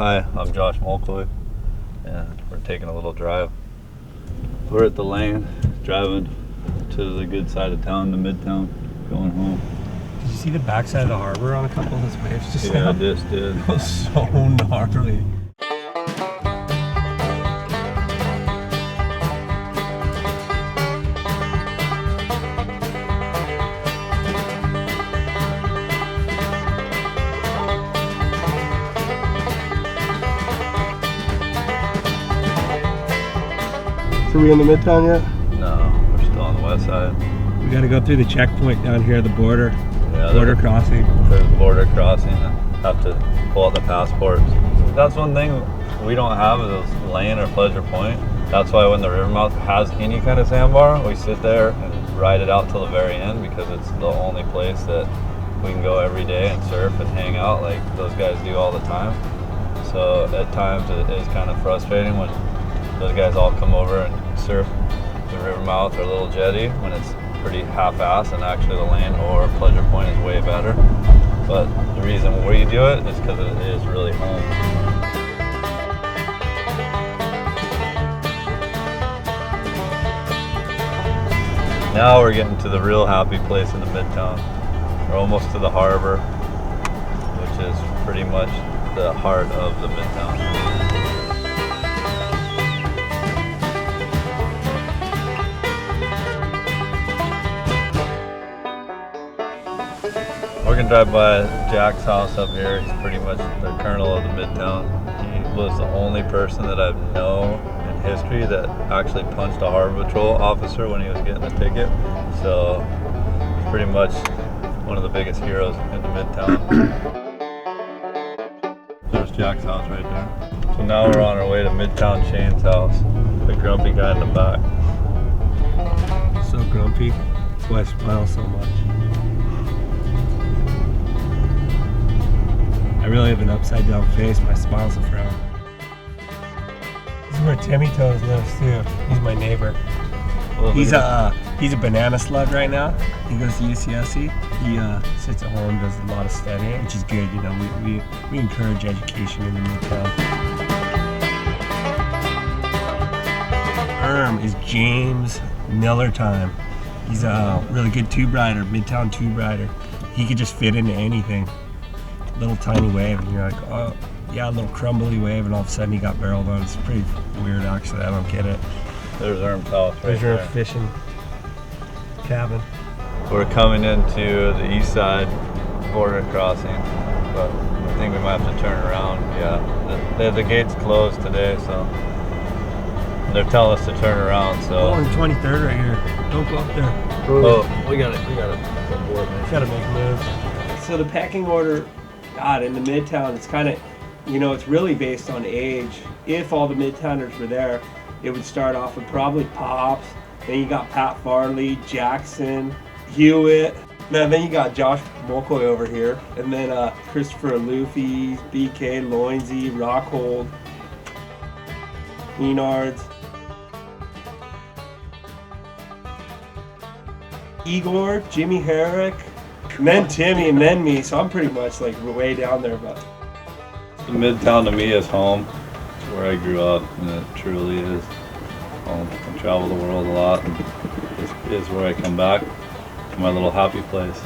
Hi, I'm Josh Mulcoy, and we're taking a little drive. We're at the lane, driving to the good side of town, to Midtown, going home. Did you see the backside of the harbor on a couple of those waves just Yeah, now? I just did. It was so gnarly. So are we in the Midtown yet? No, we're still on the west side. We got to go through the checkpoint down here, the border. Yeah, Border crossing. There's border crossing. Have to pull out the passports. That's one thing we don't have is Lane or Pleasure Point. That's why when the river mouth has any kind of sandbar, we sit there and ride it out till the very end, because it's the only place that we can go every day and surf and hang out like those guys do all the time. So at times it is kind of frustrating when those guys all come over and surf the river mouth or little jetty when it's pretty half-assed, and actually the Lane or Pleasure Point is way better. But the reason we do it is because it is really home. Now we're getting to the real happy place in the Midtown. We're almost to the harbor, which is pretty much the heart of the Midtown. We're gonna drive by Jack's house up here. He's pretty much the colonel of the Midtown. He was the only person that I've known in history that actually punched a harbor patrol officer when he was getting a ticket. So he's pretty much one of the biggest heroes in the Midtown. There's Jack's house right there. So now we're on our way to Midtown Shane's house, the grumpy guy in the back. So grumpy. That's why I smile so much. I really have an upside down face. My smile's a frown. This is where Timmy Toes lives too. He's my neighbor. Well, He's a banana slug right now. He goes to UCSC. He sits at home, does a lot of studying, which is good. You know, we encourage education in the Midtown. Is James Miller time. He's a really good tube rider, Midtown tube rider. He could just fit into anything. Little tiny wave, and you're like, oh yeah, a little crumbly wave, and all of a sudden he got barreled on. It's pretty weird, actually. I don't get it. There's Erm's house right There's your there. fishing cabin. We're coming into the east side border crossing, but I think we might have to turn around. Yeah, the gate's closed today, so they're telling us to turn around. So Oh, on 23rd right here. Don't go up there. oh, we got it. Board, man. Gotta make moves. So the pecking order, God, in the Midtown, it's kind of, it's really based on age. If all the Midtowners were there, it would start off with probably Pops. Then you got Pat Farley, Jackson, Hewitt. Then you got Josh Mulcoy over here. And then Christopher Luffy, BK, Loinsy, Rockhold, Enards, Igor, Jimmy Herrick, and then Timmy, and then me. So I'm pretty much like way down there. But The Midtown to me is home. It's where I grew up, and it truly is home. I travel the world a lot, and this is where I come back to my little happy place.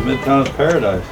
Midtown is paradise.